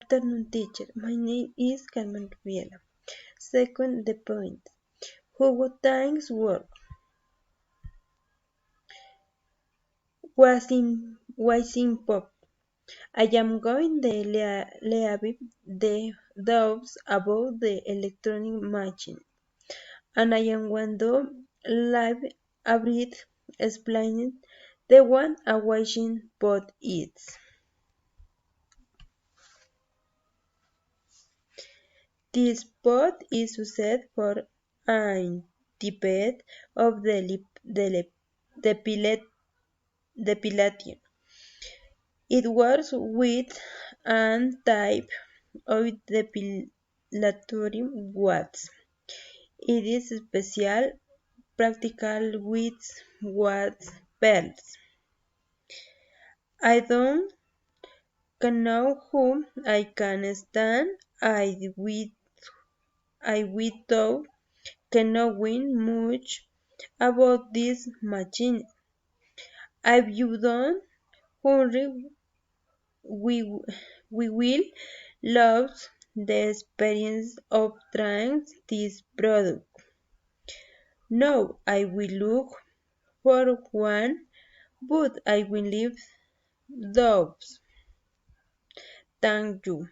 afternoon, teacher. My name is Carmen Rubiela. Second, the point. Hugo Times work was in pop. I am going to leave the doubts about the electronic machine, and I am going to live a bit explaining the one a washing pot is. This pot is used for an type of depilation. It works with an type of depilatory wax. It is special, practical with wax pearls. I don't know who I can stand. I without knowing much about this machine. If you don't hurry, we, we will lose the experience of trying this product. No, I will look for one, but I will leave those. Thank you.